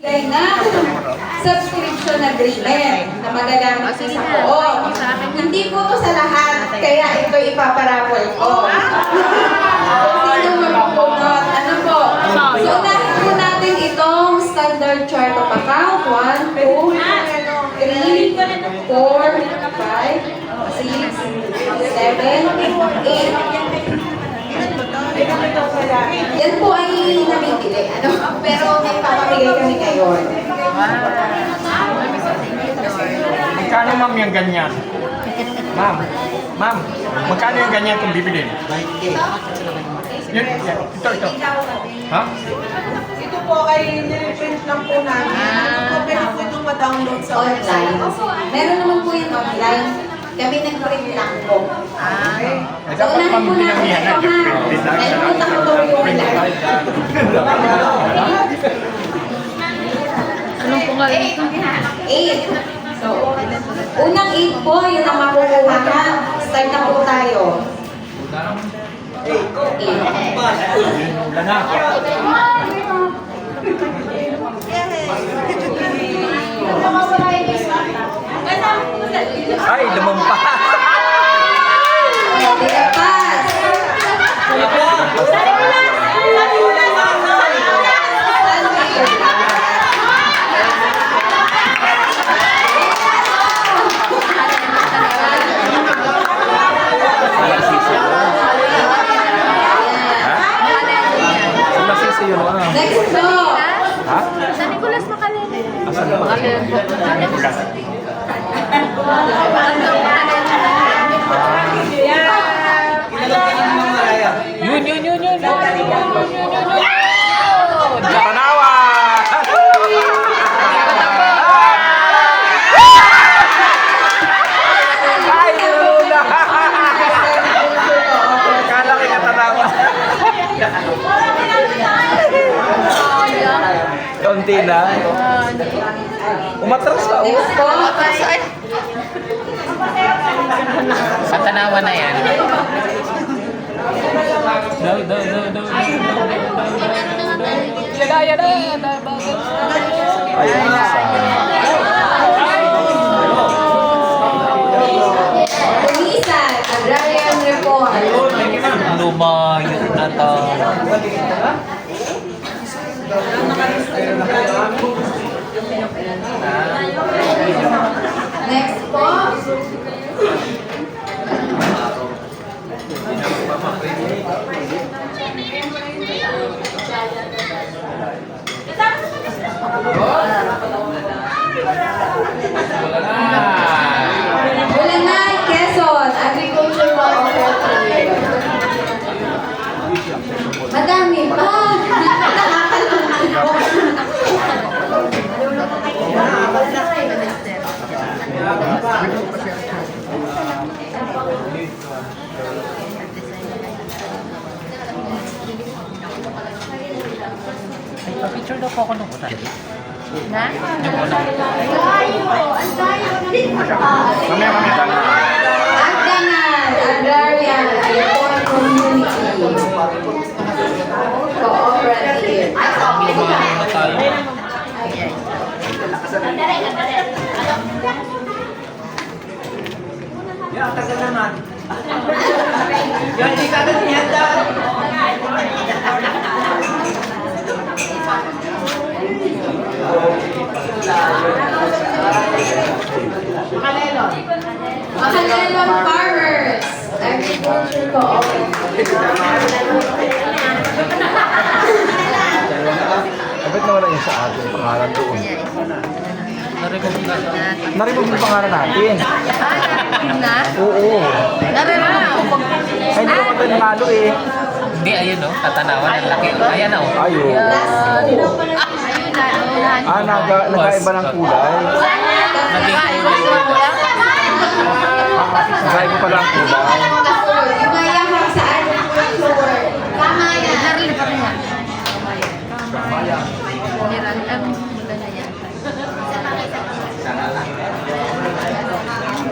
na subscription agreement na magagamit ko sa poon. Hindi po to sa lahat, kaya ito ipaparapol ko. Kung sino magpupunot, ano po? So, unahin po natin itong standard chart of account. 1, 2, 3, 4, 5, 6, 7, 8. Yan po ay nabibili. Pero may papamigay kami ngayon. Magkano ma'am yung ganyan? Ma'am, magkano yung ganyan kung bibilin? Yun, ito. Ha? Ito po ay nire-print lang po namin. Pwede po itong ma-download sa Online. Meron naman po yan online. Kami nag-print lang po. Eh, So, dapat unahin ma'am po natin binamihan ito na. ha. Dahil punta ko to yung online. Anong pangalan ito? 8. So, unang 8 po, yun ang makukuha na. Start na po tayo. 8. Wala na. Ay, lumampas. Dilapas. Sila yun ah. Next po. Ha? Sa Nicolas Makalele. Asan ba? Makalele po. Bukas. Yun. Katanawa! Ay, nalula! Kala ko katanawa. Kaunti na. Umatras ka, oh. Next po. Katanawa na yan. Ayun na. Pulisan, Agrarian Report. Lumayo na to. Next po. Bulanay, Quezon, Agriculture Cooperative. Madami pa. Pa-picture daw po ako nung una. Na? Mamaya. Agdangan, Agrarian Report Community. Cooperative. Lumayo na tayo. Yan, tagal naman. Yan, hindi ka agad nihanda. Makalelon Farmers, Agriculture Cooperative. Bakit nawala yun sa atin? Pangalan doon. Na-remove na. Na-remove yung pangalan natin. Na? Oo. Nare-remove. Ay, hindi ko pa tayo nanalo eh. Hindi, ayun o. Katanawa ng laki. Ayan o. Ayun. Ayun na. Nagkaiba ng kulay. Naging Nagkaiba pala ang kulay. Yumayahak sa agriculture. Tama yan. Narin pa rin yan. Mula na yan.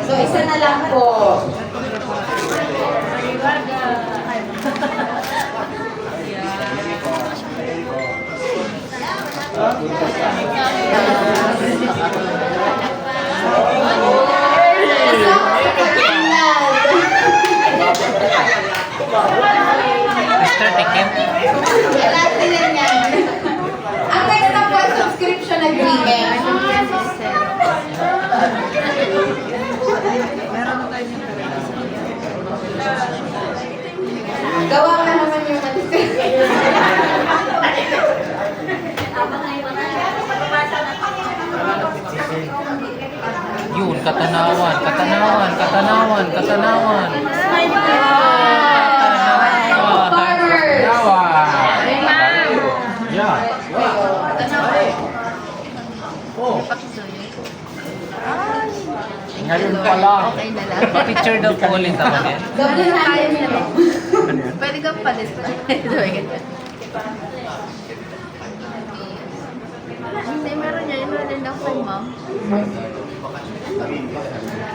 So, isa na lang po. Mr. Ticket. Ang next na po ay subscription agreement. Gawa ka naman yung Yun, katanawan, katanawan, katanawan, katanawan. Farmers! Yeah. Ngayon pa lang. Okay na lang. Pa-picture daw po ulit ako yan. Gawin na tayo nila. Pwede kang palit. Hindi, meron niya. Meron din lang kay ma'am.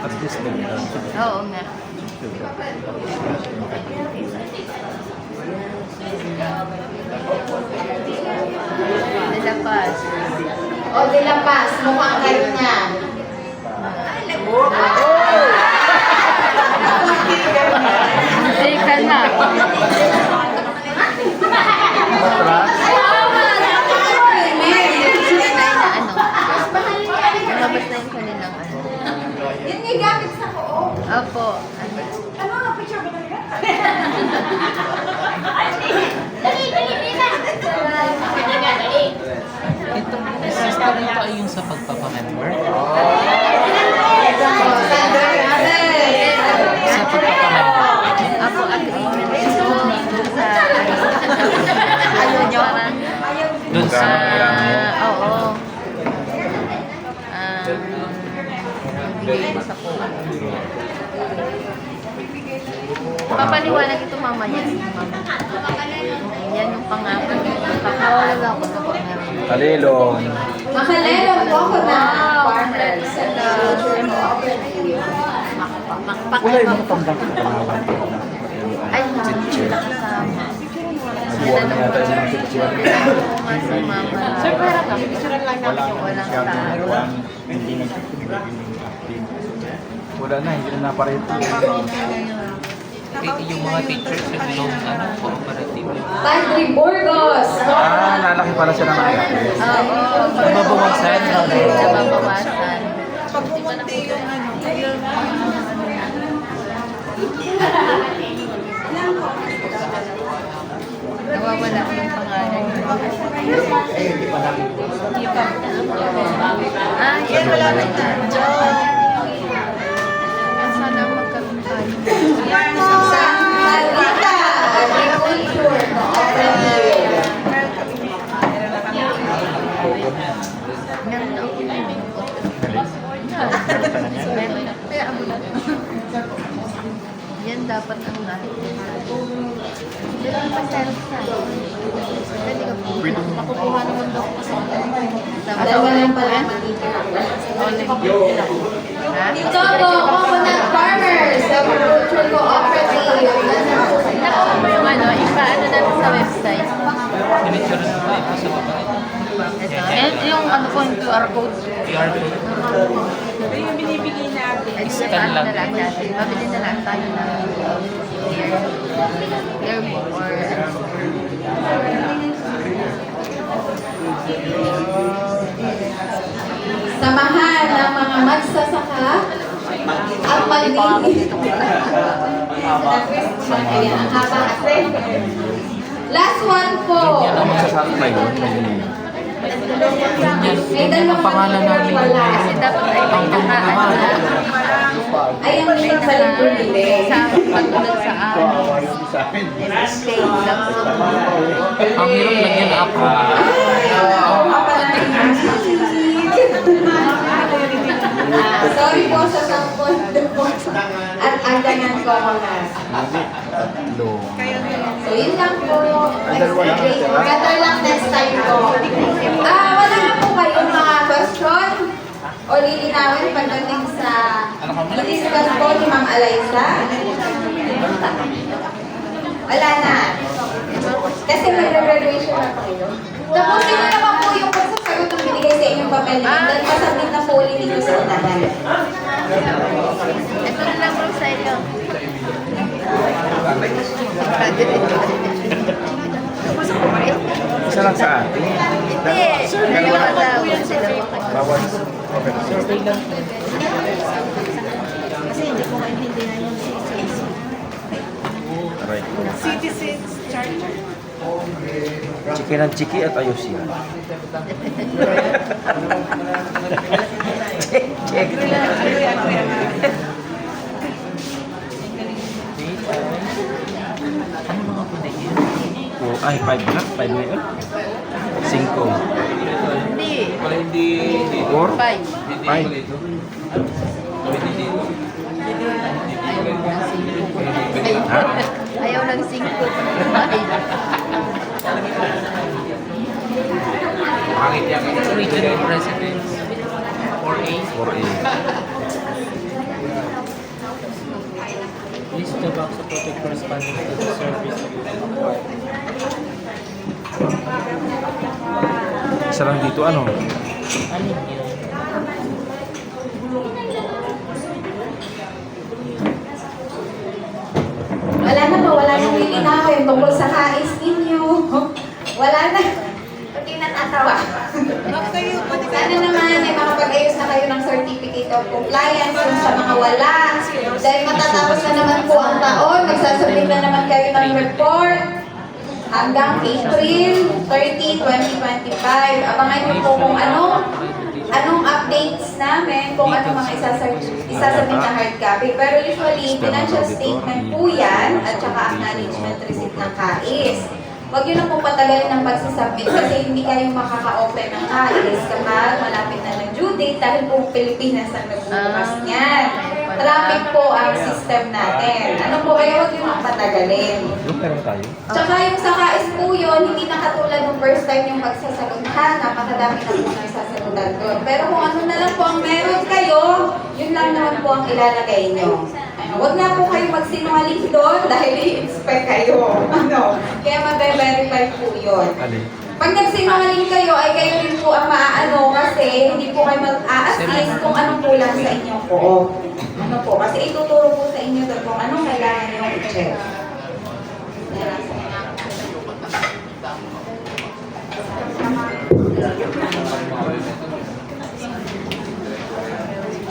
At least din. Oo nga. Nilapas. O, De La Paz, mukhang kayo niya. Hindi ka na. Lumabas na yung kanilang ano. Yun nga gamit sa ko. Opo. Ano nga, picture ba talaga? Ito, system ito ay yung sa pagpapamember. Sa pagpapamember. Ako agreement ito sa ano nyo? Doon sa... Oo. Bigay mo sa ko. Papaliwanag ito mamaya. Yan yung pangako. Papawala lang ako sa pangako. Kalilon. Makalelo po ako na farmers. Wala yung mga tandang katanawan. Ay, hindi nakasama. Nabuwan na yata yung mga picture. Si mama. Sir, para ka. Picture lang namin yung walang tao. Hindi na. Wala na, hindi na naparito. Yung mga teachers yung long, ano, cooperative. Padre Burgos. Ah, lalaki pala siya ng anak. Oo. Nababawasan. Nababawasan. Pag pumunti yung ano, Nawawala yung pangalan. Ah, yan wala na yan. Sana magkaroon tayo. Sa Marita. Agriculture. Meron na ako na yun. Kaya ako na. Yan dapat ang lahat. Meron pa self-sign. Pwede ka po. Makukuha naman daw ko sa Dalawa lang pala. Ha? Ito po, Coconut Farmers. Agriculture Cooperative. Nakuha mo yung ano, ipaano natin sa website. Pinicture na ba ito sa baba? Ito. Yung ano po, yung QR code. QR code. ito yung binibigay natin. Ay, Scan ano lang. na lang natin. Mabili na lang tayo ng clear book or Samahan ng mga magsasaka at maglinis. Ayan, ang haba kasi. Last one po. Ang magsasaka ba yun? May dalawang pangalan namin. wala. kasi dapat ay may nakaano na Ay, ang link sa link bumili. sa pagtulad sa amin. Stay lang sa Ang hirap lagyan na ako. Sorry po sa sampon at aganan ko mga. So, yun lang po. Better lang next time po. Wala na po kayong mga question o lilinawin pagdating sa i-discuss po ni Ma'am Alaysa? Wala na. Kasi mag-graduation na kayo. Tapusin mo naman po yung sa inyong papel niyo. Dahil masabit na po ulit dito sa unahan. Ito na lang bro sa iyo. Isa lang sa atin. Hindi. Dalawa daw. Bawal. Kasi hindi ko maintindihan yung CCC. Aray. Citizens Charter. Chiki ng chiki at ayos yan. Check. Ano mga puday yun? Oh, ay, 5 na? 5 na yun? 5. Hindi. 4? 5. 5. Ha? Ayaw ng 5. Regional Presidents 4A. 4A. List the box supported corresponding to the service. Isa lang dito, ano? Ano yun? Wala na ba? Wala nang lilinawin tungkol sa kais ninyo. Wala na. Pati natatawa. Sana naman ay makapag-ayos na kayo ng Certificate of Compliance dun sa mga wala. Dahil matatapos na naman po ang taon, magsasubmit na naman kayo ng report hanggang April 30, 2025. Abangan niyo po kung anong updates namin, kung ano mga isasabit na hard copy. Pero usually, financial statement po yan at saka acknowledgement receipt ng KAIS. Huwag yun na po patagalin ng pagsasubmit kasi hindi kayo makaka-open ng KAIS kapag malapit na ng due date dahil po Pilipinas ang nagbubukas niyan. Traffic po ang system natin. Ano po kaya huwag yun ang patagalin. Doon pero tayo. Tsaka yung sa KAIS po yun, hindi na katulad ng first time yung pagsasagot ha, napakadami na po ng sasagutan doon. Pero kung ano na lang po ang meron kayo, yun lang naman po ang ilalagay nyo. Huwag na po kayo magsinungaling doon dahil i-expect kayo. Kaya mag-verify po yun. Ali. Pag nagsinungaling kayo, ay kayo rin po ang maaano kasi hindi po kayo mag-a-assist kung anong kulang sa inyong po. Ano po, kasi ituturo po sa inyo doon kung anong kailangan nyo i-check.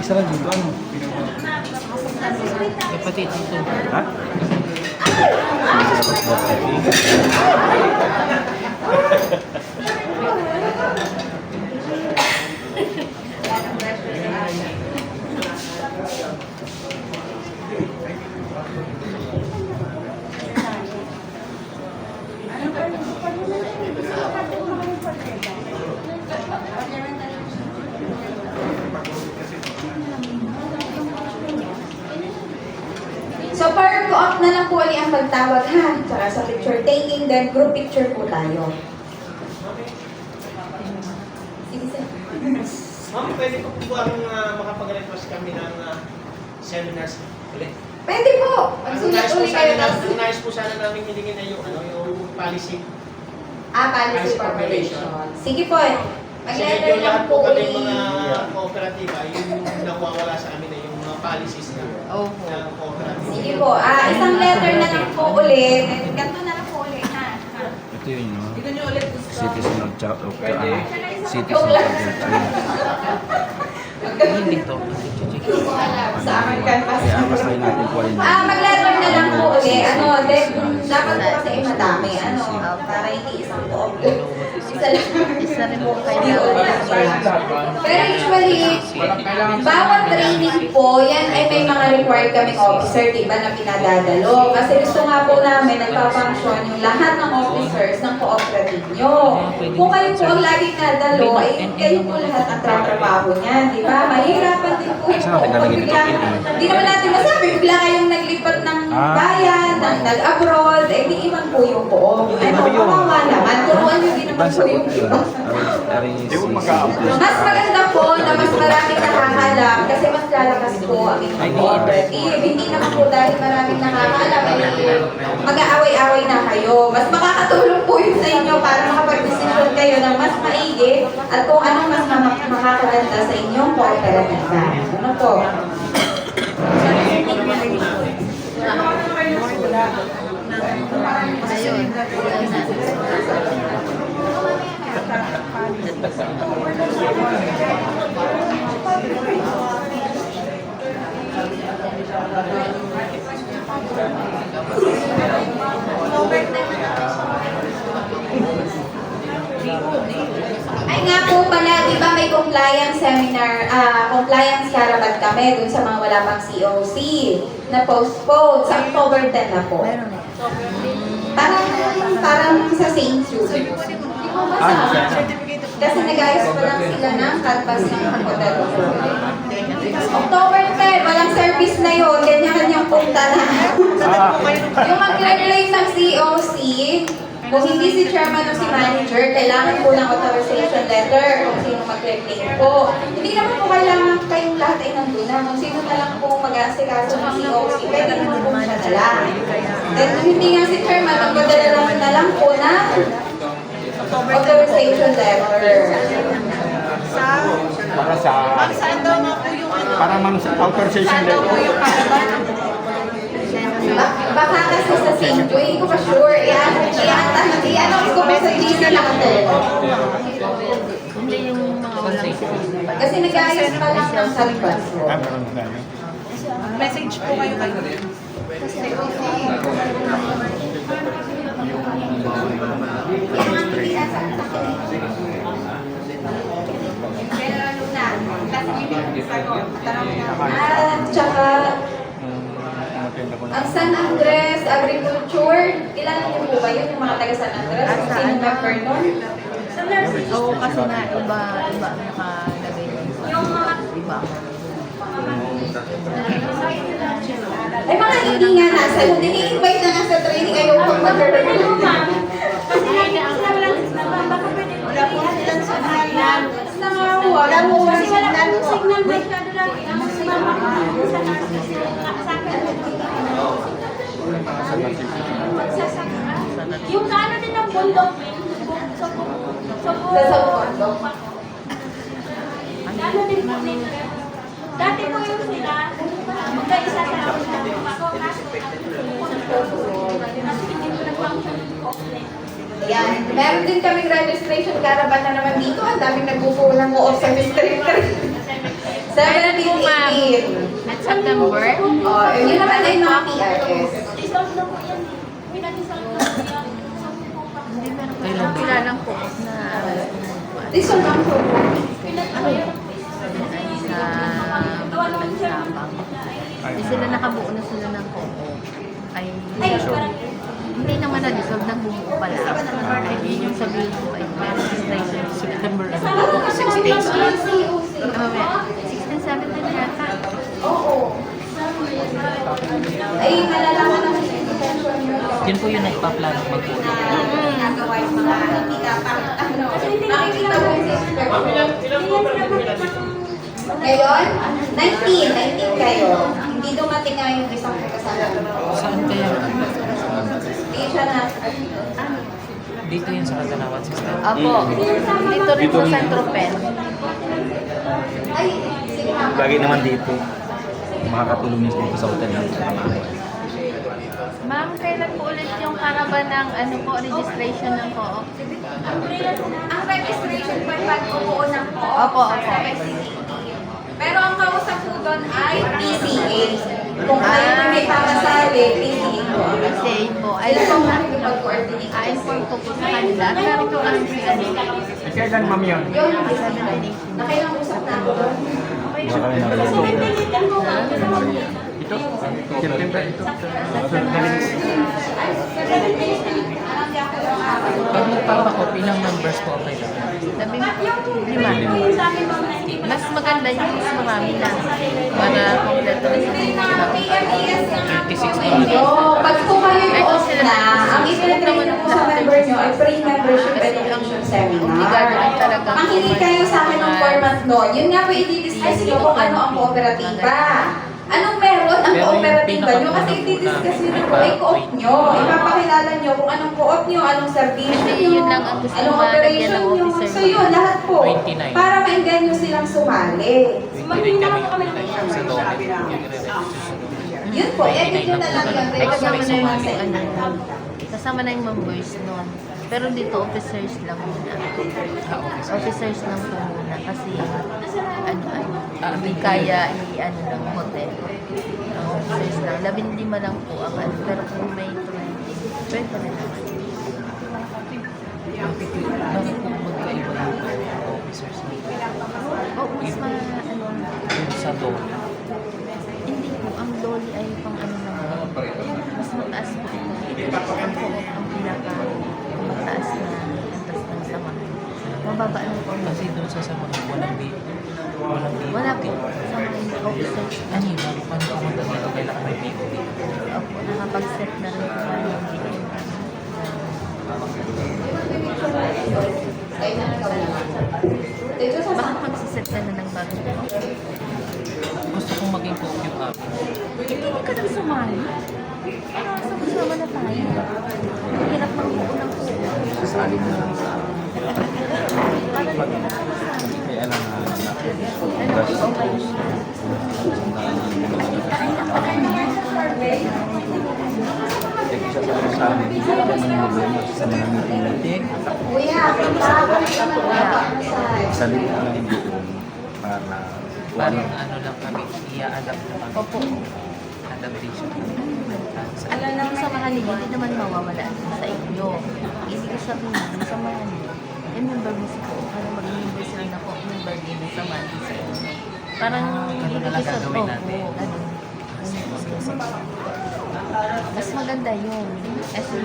Isa lang dito, ano? Kapatid dito. Ha? So, per co-op na lang po ulit ang pagtawag ha. Tsaka sa picture taking, then group picture po tayo. Sige, sir. Ma'am, pwede po po ang makapag-request kami ng seminars ulit. Pwede po. Magsulat ulit kayo. Ang nais po sana namin hilingin ay yung policy. Policy formulation. Sige po. Kasi Mag-letter yung lang lahat po po kami ulit. mga kooperatiba, yung nawawala sa amin ay yung mga policies ng cooperative. Sige po. Isang letter na lang po ulit. Ganito na lang po ulit ha. Ito yun, no? Tignan nyo ulit gusto. Citizen of Pwede. Citizen of Yun dito. Sa akin canvas. Kaya ang tayo natin po rin. Mag-letter na lang po ulit. Dapat po kasi madami. Para hindi isang po. Isa rin po kayo Hindi na Pero usually, bawat training po, yan ay may mga required kaming officer, diba, na pinadadalo. Kasi gusto nga po namin nagpapangsyon yung lahat ng officers ng cooperative nyo. Kung kayo po ang laging nadalo, ay kayo po lahat ang tratrabaho niyan, diba? Mahirapan din po yung po. Hindi naman natin masabi, bigla kayong naglipat ng bayan, nag-abroad, eh di iwan po yung po. Ay, kawawa naman. Turuan nyo din naman po yung iba. Ari, Mas maganda po na mas maraming nakakalap kasi mas lalakas po ang inyong cooperative. Hindi naman po dahil maraming nakakalap ay mag-aaway-away na kayo. Mas makakatulong po yun sa inyo para makapag-desisyon kayo ng mas maigi at kung anong mas makakaganda sa inyong kooperatiba. Ano po? Ayun. Ay nga po pala, di ba may compliance seminar, compliance karabat kami dun sa mga wala pang COC na postpone sa October 10 na po. Parang sa St. Jude. Hindi ko basa. Kasi nag-ayos pa lang sila ng canvas ng hotel. October 10, walang service na yun. Ganyan-kanyang punta na. Yung mag-claim ng COC, kung hindi si chairman o si manager, kailangan po ng authorization letter kung sino mag-claim po. Hindi naman po kailangan kayong lahat ay nandun na. Kung sino na lang po mag-aasikaso ng COC, pwede naman po siya na lang. Then kung hindi nga si chairman, magpadala lang na lang po na authorization letter. Para sa... Saan daw nga po yung ano? Para mang authorization Saan daw po letter. yung karaban? Baka kasi sa St. Joy, hindi ko pa sure. I-announce ko pa sa GC natin. Hindi yung mga walang Kasi nag-ayos pa lang ng canvas po. Meron tayo. Message po kayo kayo. Tsaka, ang San Andres Agriculture, ilan niyo po ba yun? Yung mga taga San Andres? Kung sino member nun? Oo, kasi nga iba ang nakalagay. Yung mga iba. Ay mga hindi nga nasa, kung ini-invite na nga sa training, ayaw pag mag-review. Wala po silang signal. Wala po kasi Signal masyado lang. Yung ano din ng bundok. Sa South. Ano din po nito. Dati po yung sila. Magkaisa sa ako. Kasi hindi ko nag-function offline. Yan. Meron din kaming registration caravan na naman dito. Ang daming nagpupulang mo sa Mr. 17, 18. At September? Oh, yun naman ay mga PRS. Discount na po yan. Pinag-discount na po yan. Hindi meron ko lang kilalang po na This one lang po. sa Sabang. Hindi sila nakabuo na sila ng koko. Ay, hindi naman na-dissolve, nagbumuo pala. Hindi yung sabihin ko ay may registration. September Ano kasi 16 COC? 16, 17 yata. Oo. Ay, malalaman naman sa intention nyo. Yun po yung nagpa-plano magpulo. Nagawa yung mga hindi dapat, ano, nakikita mo yung sister. Ngayon, 19 kayo. Hindi dumating nga yung isang kasama. Saan kaya? Hindi siya na, Dito yun sa Katanawan System. Apo, dito rin sa Centro Pen. ay, sige nga. Lagi naman dito. Makakatulong niyo dito sa hotel natin sa Kamahawa. Ma'am, kailan po ulit yung karaban ng ano po, registration ng co-op? Ang registration po ay pag-upo ng po. Opo. Pero ang kausap po doon ay PCA. Kung kayo na may papasali, PCA po. Kasi po, ay Sila po po nakikipag-coordinate. inform ko po sa kanila. Pero ito lang si ano, Kailan ma'am yun? Yun, examination. nakailang usap na ako doon. Baka kami nakalimutan. Ito? September ito? Pag magpapakop, ilang numbers po okay lang? Sabi mo, 5. Mas maganda yung mas marami na. Para kompleto na sa PMES na nga 36 po. naman. Oo, pag po kayo off na, ang ipinag-train po sa member nyo ay pre-membership education Hindi gagawin seminar. talaga manghingi kayo sa akin ng format nun. Yun nga po, i-discuss nyo kung ano ang kooperatiba. Anong meron ang Pero yung kooperatiba nyo? Kasi pinaka- i-discuss nyo Ay, po, ay co-op nyo. Ah. Ipapakilala nyo kung anong co-op nyo, anong service Kasi nyo, yun lang ang gusto anong ko malagyan operation ng nyo. officer So yun, lahat po. 29. Para mainggan nyo silang sumali. Maghihina lang kami ng Sa Dole. Yun po, edit nyo na lang yun. Ay, kasama na yung sa inyo. kasama na yung members nun. Pero dito, officers lang muna. Officers lang po muna. Kasi, hindi kaya ng hotel. Officers lang. 15 lang po ang pero kung may 20, pwede na naman. Bakit po magkaiba yung officers meeting? Mas Yung sa Dole. hindi po, ang loli ay pang naman. Mas mataas po ito. Ang po, ang pinaka mataas na antas ng samahan. Mababa lang po. Kasi doon sa samahan, walang date. Walang date. Wala po. Samahan ng officers. Ano yun? Bago pa pumunta dito, kailangan may date. Opo, nakapag-set na rin po tayo ng video. Bakit magsiset ka na ng bagong Gusto kong maging cook yung app. Hindi ka nang sumali. Sama-sama na tayo. Hirap ng buo ng buo. Sasali mo lang. Para hindi na ako sasali. May alam na isa sa amin, hindi naman yung problema sa mga meeting. Kuya, pinapakita na po Sali mo lang yung doon para Parang ano lang kami, i-adapt na kami. Opo. Adaptation. Alam naman samahan niyo, hindi naman mawawala sa inyo. Ibig sabihin, yung samahan niyo, yung member mo po, para mag-member sila na po, member din yung samahan din sa inyo. Parang, ganun na lang ibig sabihin, gagawin natin. Mas maganda yun. Kasi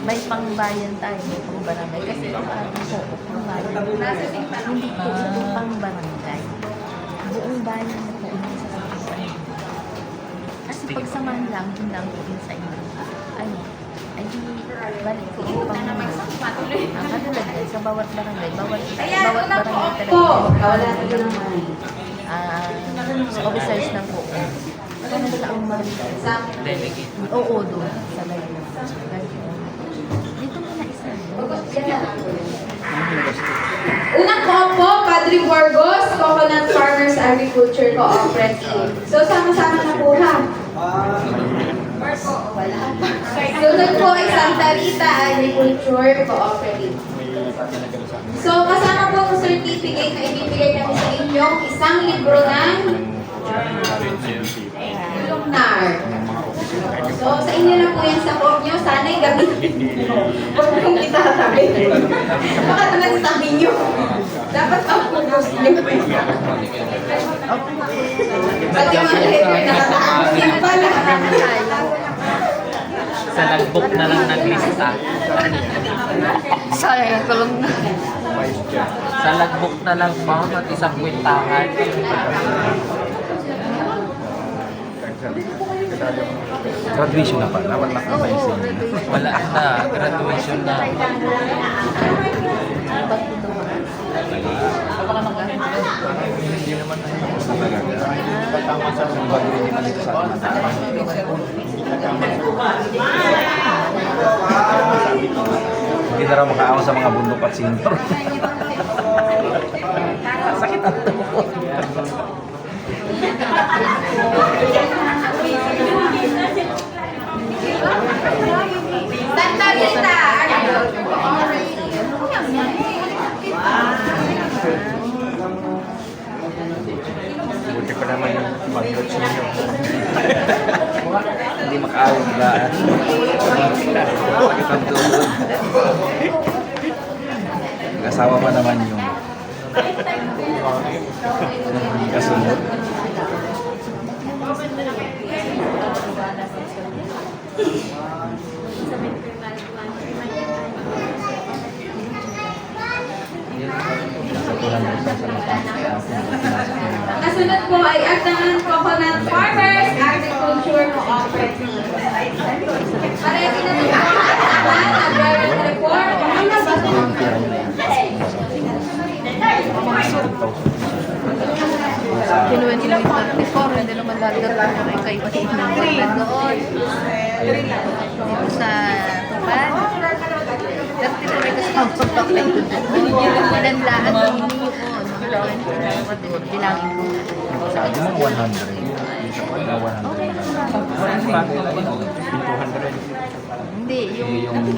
may pangbayan tayo, may pangbarangay. Kasi yung ating po, pangbayan. Hindi po pangbarangay. Buong bayan na po yung sasamahan. Kasi pagsamahan lang, yun lang po yun sa inyo. Ano? Ay di, balik ko yung pang ang katulad yan, sa bawat barangay, bawat barangay talaga. po. Wala na naman. Officers ng po. Ano sa ang Sa Delegate. Oo, doon. Sa layo. Dito mo na isa. Unang po, Padre Burgos, Coconut Farmers Agriculture Cooperative. So, sama-sama na po ha. Sunod po ay Santa Rita Agriculture Cooperative. So, kasama po ang certificate na ibibigay namin sa inyo, isang libro ng Lunar. So, sa inyo na po yan sa coop nyo. Sana'y gamitin nyo. Huwag nyo itatabi. Baka naman sa tabi nyo. Dapat ang pulos nyo. Pati mga letter nakataas. Yan pala. Sa logbook na lang naglista. Sayang ko lang na. Sa logbook na lang pa, at isang kwintahan. graduation na pa. Dapat nakapaisip. Wala na, graduation na. Hindi naman tama sa mga bagay na dito sa atin. Hindi na raw makaawa sa mga bundok at senior. Sakit ang tuhod. Santa Rita. Buti pa naman yung mag-load senior. Hindi makaawa dilaan. Sakit ang tuhod. Nag-asawa pa naman yung kasunod. Kasunod po ay Agdangan Coconut Farmers Agriculture Cooperative. Para itinatapos ang report. Kinuwento yung 34, hindi naman dadating yung kay Patit ng Banda doon. Dito sa Tupan. 34 may kasama pa kayo. Pinanlaan ng hindi ko. Bilangin ko. Sabi mo 100. Na 100. Hindi, yung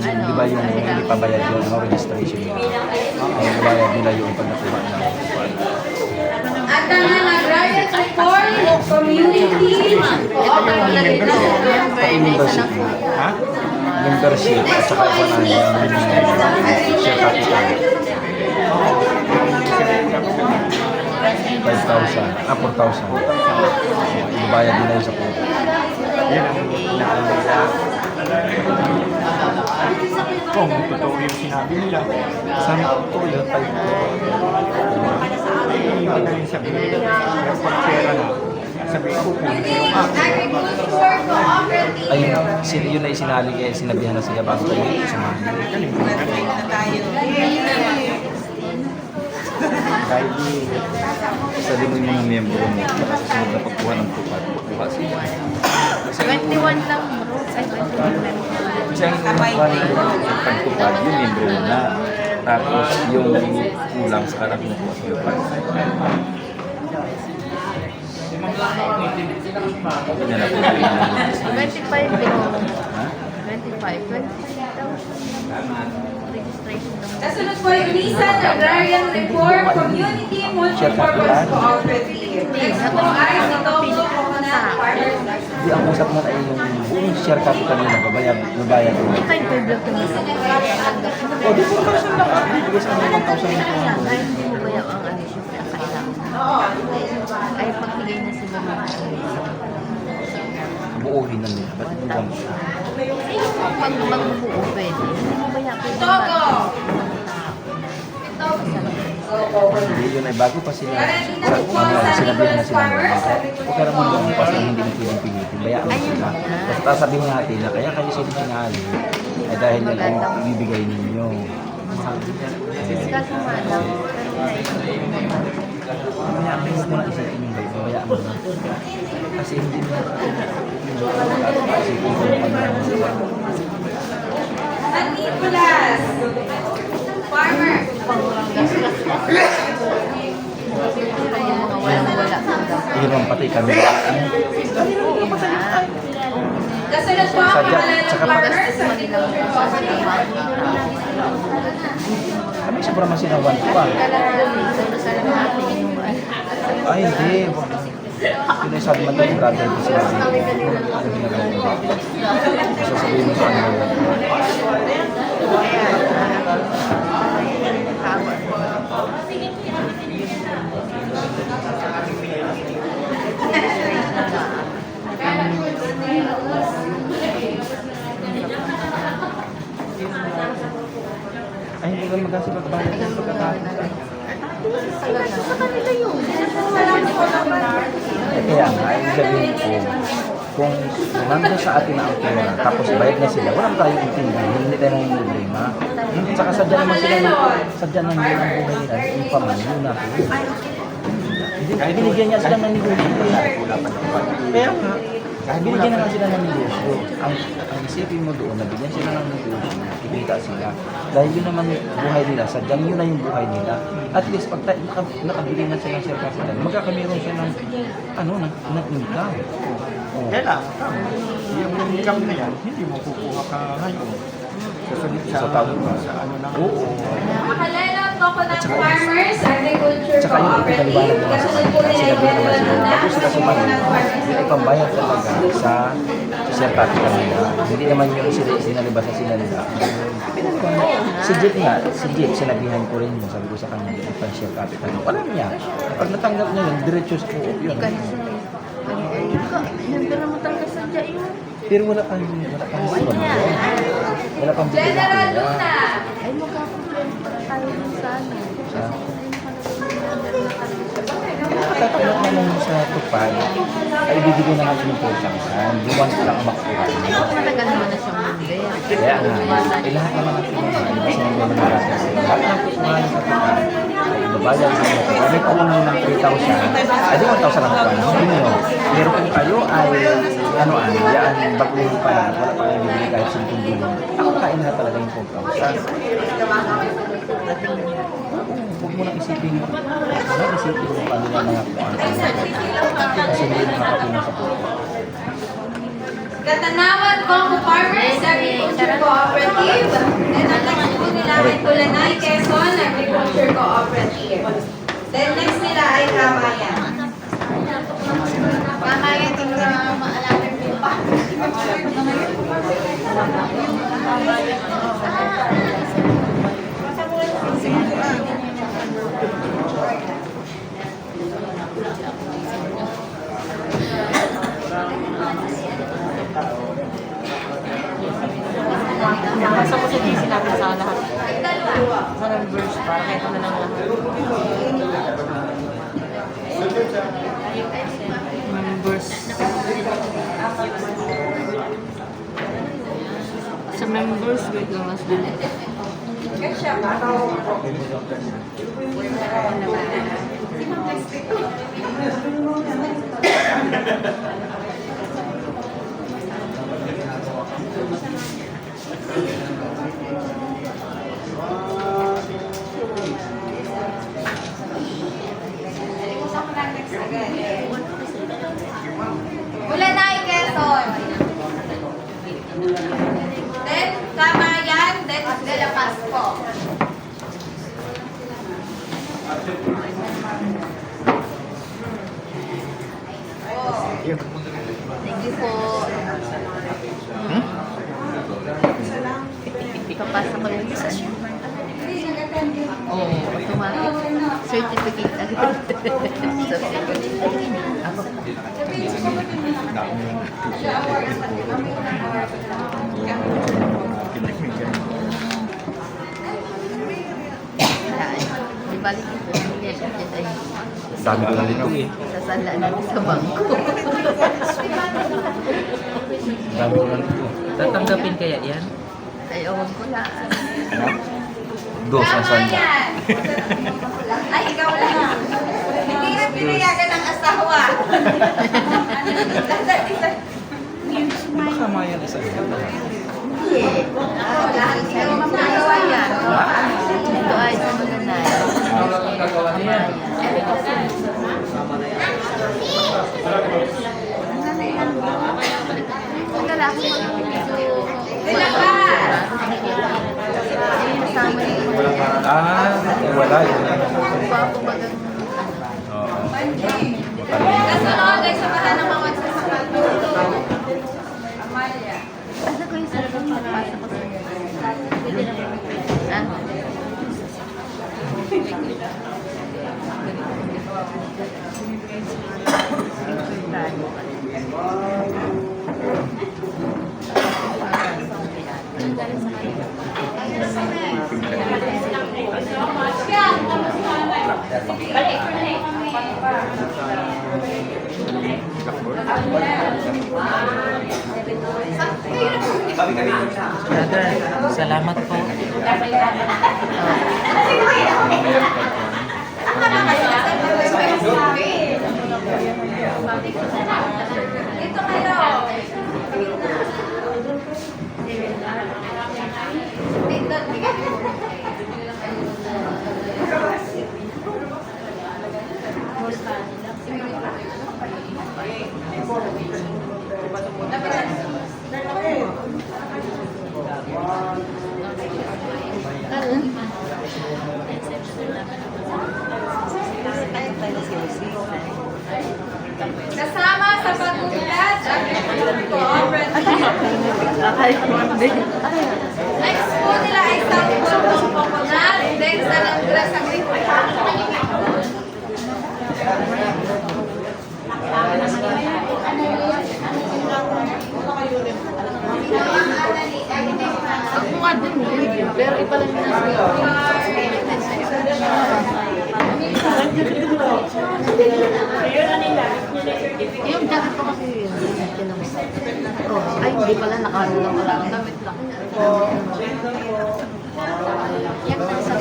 Di ba yung hindi pabayad yung registration nila? Ang bayad nila yung pag nakuha na. At ang agrarian report, community, ito yung nalagay ko. Member na isa lang po. Ha? Membership at saka iba na yung share capital. 5,000. 4,000. Yung bayad nila yung sa puto. Yan ang nila. Kung totoo yung sinabi nila, saan totoo yun? Hindi magaling sabihin. Pero pag pera na, sabihin ko kung yung agriculture cooperative. ay, yun na isinali kaya sinabihan na siya bago kami sumali. Dahil sabi mo yung mga miyembro mo, susunod na pagkuha ng tupad, pagkuha sila. 21 lang bro. Ay, 21 members. Kasi ang pagkuha ng pagtupad, yung miyembro mo na. Tapos yung kulang sa karang kinukuha sa tupad. Hindi na po yung 25 din. ha? 25. 23,000. Registration lang. Kasunod po yung Nissan Agrarian Report, Community Multipurpose Cooperative. Next po ay si Togo Coconut Farmers. Di ang usap mo ay yung buong share capital nila, babayad mo. Hindi kayo public yung isa. O, di po naman sila lahat. Bibigay sa mga 1,000 na Kaya nga, hindi mo ba ang ano, syempre ang kailangan. Ay, pagbigay na sila ng buuhin na nila. Ba't hindi lang siya? pag magbubuo pwede. Hindi mo ba yan pwede Togo! Hindi yun ay bago pa sila. Sinabihan na sila ng mga. Huwag ka naman doon pa sila hindi na pwedeng pilitin. Bayaan mo sila. Basta sabihin natin na kaya kayo sila sinali ay dahil yan ang ibibigay ninyo. Kaso nga lang, Bayaan mo na isipin yung bayo. Bayaan mo na. Kasi hindi mo isipin mo San Nicolas! Farmer! yung mga walang-wala. yun ang pati kami. Kasunod po ang Sadya, pangalan ng tsaka farmers, agriculture cooperative. Kami sa naman sila 1 to 1. Ay, hindi. Yun ay sabi man tayo brother ko sila. Ano ginagawa mo? Sasabihin mo sa ano. Ay, hindi ka magkasipagbahay ng pagkakataon. Kaya nga, ibig sabihin ko, kung nandun sa atin na ang pera, tapos bayad na sila, wala tayong intindihan, hindi tayo nang problema. Tsaka sadya naman sila, sadya naman ang buhay nila, yung pamilya na po. Binigyan niya sila ng negosyo. Kaya nga, binigyan naman sila ng negosyo. Ang isipin mo doon, nabigyan sila ng negosyo, kikita sila. Dahil yun naman buhay nila, sadyang yun na yung buhay nila. At least, pag nakabili na sila ng share capital, magkakamiron siya ng, ng income. Oh. Kailangan yung income na yan, hindi mo kukuha ka ngayon. Susunod Sa taon ba? sa ano na. Oo. Makalela Coconut Farmers, Agriculture Tsaka yung Cooperative. ipinaliwanag naman sa Kasunod po nila yung sinabi naman sila, na tapos sila sumali, yung ipambayad talaga sa share capital nila. Hindi naman yung sila sinalibas sa sila nila. Si Jeep nga, sinabihan ko rin yun, sabi ko sa kanya, yung share capital. Wala niya. Pag natanggap niya yun, diretso sa co-op yun. Hindi naman talaga sadya yun. Pero wala pang wala pang General Luna. Ay, magkakaproblema pa tayo dun sa ano. Tatanggap naman sa tupad, ay bibigyan na natin ng 4,000. Yung once lang ang makukuha. Matagal naman na siyang hindi. Kaya nga, lahat naman natin mga iba sa mga lahat ng kukuha sa tupad, ibabayad sa inyo. Kung may kulang ng 3,000, ay di 1,000 lang pa. Hindi mo. Pero kung kayo ay, yan, baguhin pa lang, wala pa kayong bibili kahit 10,000. Ako kain na talaga yung 4,000. Huwag mo nang isipin mo. Isipin mo pa nila mga kung ano. Kasi hindi nakakatulong sa puso. Katanawan Congo Farmers Agriculture Cooperative. And ang next po nila ay Tulanay Quezon Agriculture Cooperative. Then next nila ay Kamayan. Kamayan din na maalaman mo pa. Nasa ko sa GC natin sa lahat. Sa numbers, para kahit na lang lahat. Members. Sa members, wait lang mas dali. Tulanay Quezon. Then Kamayan, then De La Paz po. Thank you po. Ipapasa ko lang sa Oo, automatic. Certificate agad. Ako. Di balik ito. Dami ko lang dito eh. Sasala natin sa bangko. Dami ko lang dito. Tatanggapin kaya yan? Ay, ewan ko lang. Ano? Dos ang sanda. Kamayan. Ay, ikaw lang. Hindi na pinayagan ng asawa. Baka mayan isa nila. Hindi. Lahat ikaw ang Magawa yan. Ito ay sa Tulanay. Ang lalaki medyo De La Paz. ay nasama yung Wala yun. papo bagang Oo. Kasunod ay samahan ng mga sa Amalia. Asa ko yung cellphone pagpasa ko sa Brother, salamat po. Dito kayo. Kasama sa pagbulat ang cooperative. Next po nila ay South Pulpos Coconut, then sa Landras Agriculture. Ako nga din eh. Pero iba lang na yung jacket ko kasi yun. Oh, ay, hindi pala nakano lang pala. Ang damit lang. Yan, sa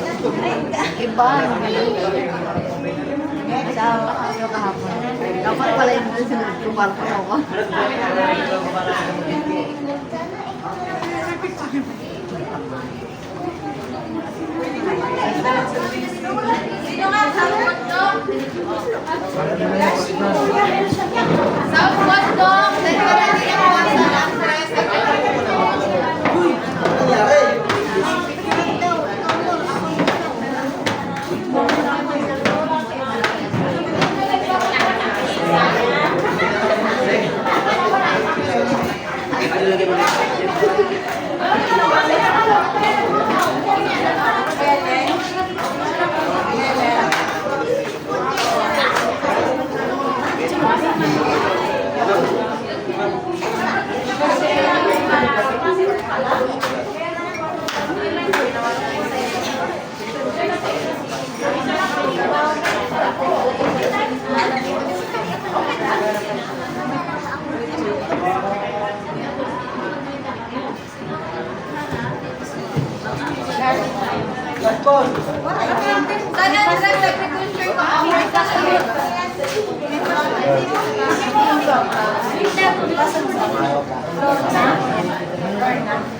Iba, kasama kayo kahapon. Dapat pala yung sunod ko para ako. Sino nga sa hotdog? Sa hotdog! Dahil ka na din ako sa lang-stress. Sana nag-agriculture ko ako.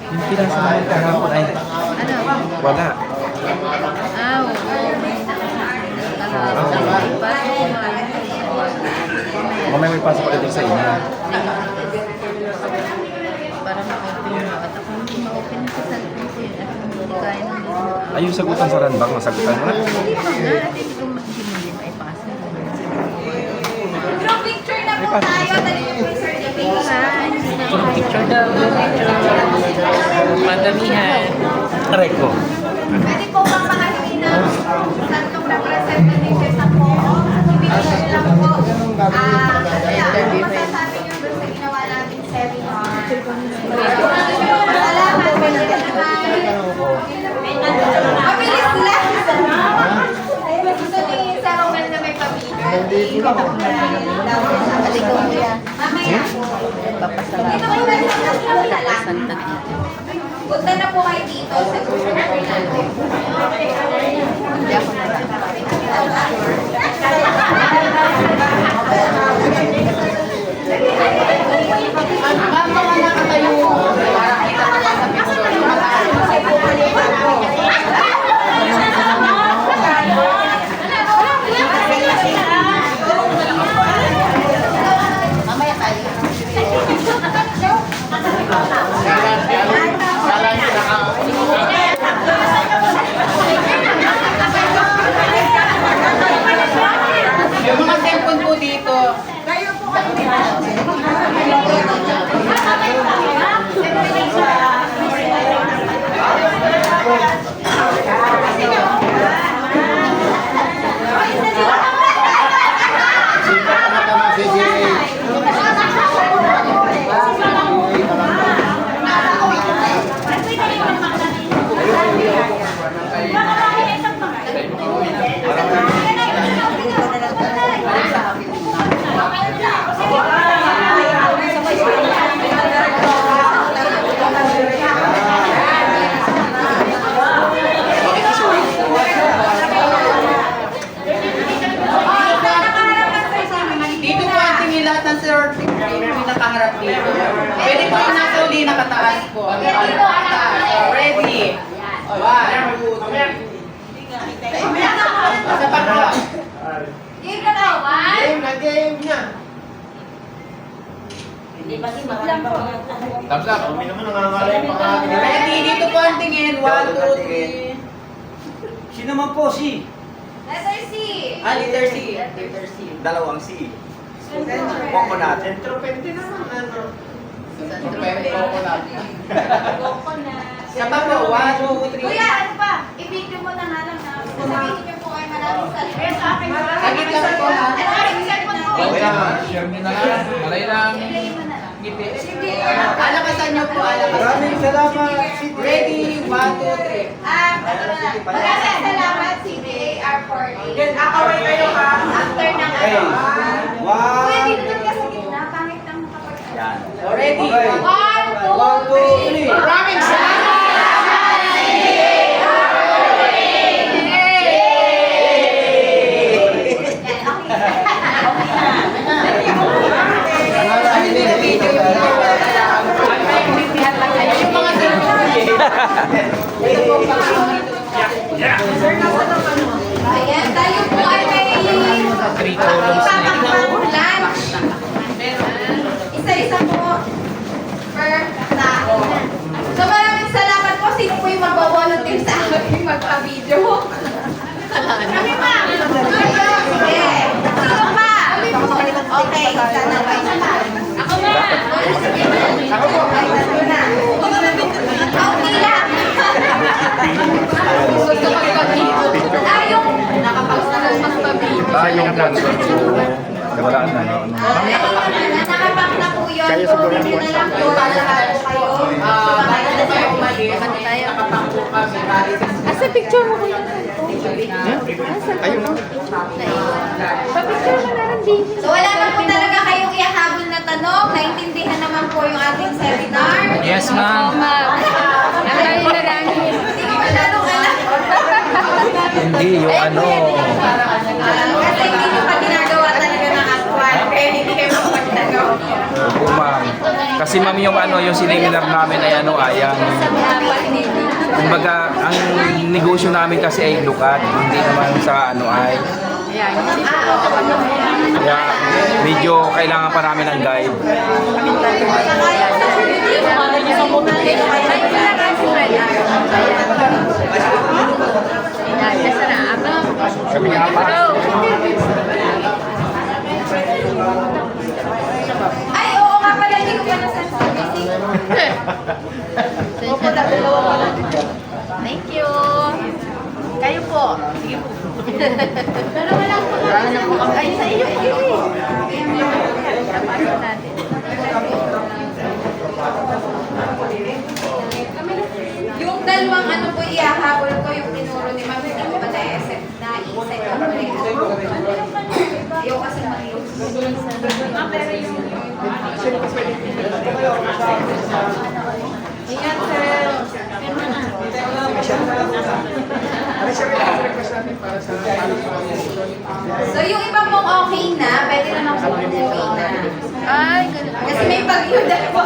Yung pinasa namin kahapon ay wala. Mamaya may pasok ulit sa inyo. Para ma-open mo. At ako hindi ma-open sa cellphone ko yun. At hindi kaya nang Ay, yung sagutan sa runback, masagutan mo na. hindi pa nga. At hindi ko hindi maipasa. Group picture na po tayo. Dali niyo po yung certificate. Picture daw. Madamihan. Aray ko. Pwede po bang makahingi ng santong representative sa po? Ibigay nyo lang po. Ano masasabi nyo doon sa ginawa natin seminar? Salamat po mabilis lang. Gusto ni Sir Romel na may pamilya. Aligaw mo yan. Mamaya. Papasalamat. Dito kayo na lang. Santa. Punta na po kayo dito sa group natin. Hindi ako na. Yung mga cellphone po dito. Dito po ang tingin lahat ng certificate yung nakaharap dito. Pwede po yung nasa uli nakataas po. Nakataas. Ready? One, two, three. Sa pangalawa. Game na ka, one. Game na game niya. Thumbs up. Kami naman nangangalay pa ka. Ready? Dito po ang tingin. One, two, three. Sino man po si? Letter C. Letter C. Letter C. Dalawang C. Poko natin. Pero pwede naman. Ano? Sa pa po. One, two, three. Kuya, ano pa? I-video mo na nga lang na. Sabihin niyo po kayo maraming salita. Sa akin. Sagit lang po ha. Ano aking cellphone po? Share nyo na lang. Malay lang. Ilagay mo na lang. Ngiti. Sige. Alakasan niyo po. Alakasan. salamat. Ready? One, two, three. Ano na? Maraming salamat, CDAR40. Yan, akaway kayo ha. After ng ano. Wow. Kuya, dito doon ka sa gitna. Pangit lang kapag... Yan. Ready? One, two, three. Maraming salamat! pang-lunch. Isa-isa po per tao. So maraming salamat po. Sino po yung mag-volunteer sa akin magpa-video? Kami pa! Sige. Sino pa? Okay, isa na ba? Ako ba? Ako po. Okay lang. Gusto magpa-video. Yung nakapagsalang magpa-video. Yung platform ko, wala na. Nakapak na po yun. Kunin nyo na lang po. Lahat po kayo. Bago po kayo umalis, nakapangko kami. Asa picture mo ko yun? Ayun na. Pa-picture mo na lang din. So wala na po talaga kayong ihahabol na tanong. Naintindihan naman po yung ating seminar. Yes, ma'am. Ang galing na lang. Hindi ko masyadong alam. Hindi, yung ano, Kasi hindi nyo pa ginagawa talaga ng actual. Kaya hindi kayo makapagtanong. opo ma'am. Kasi ma'am yung ano, yung seminar namin ay ano, ay ang, kumbaga, ang negosyo namin kasi ay lukat. Hindi naman sa ano ay, kaya medyo kailangan pa namin ng guide. Kami nga pa. Ay, oo nga pala. Hindi ko pa nasan sa Thank you. Kayo po. Sige po. Pero wala po. Ay, sa iyo. Tapos natin. Yung dalawang ano po ihahabol ko yung tinuro ni Ma'am, hindi ko ba na-set up ko rin. Ayaw kasi mag-lose. Pero yung Ayan, sir. So yung iba pong okay na, pwede naman po umuwi na. Ay, ganun. Kasi may pag-yun po.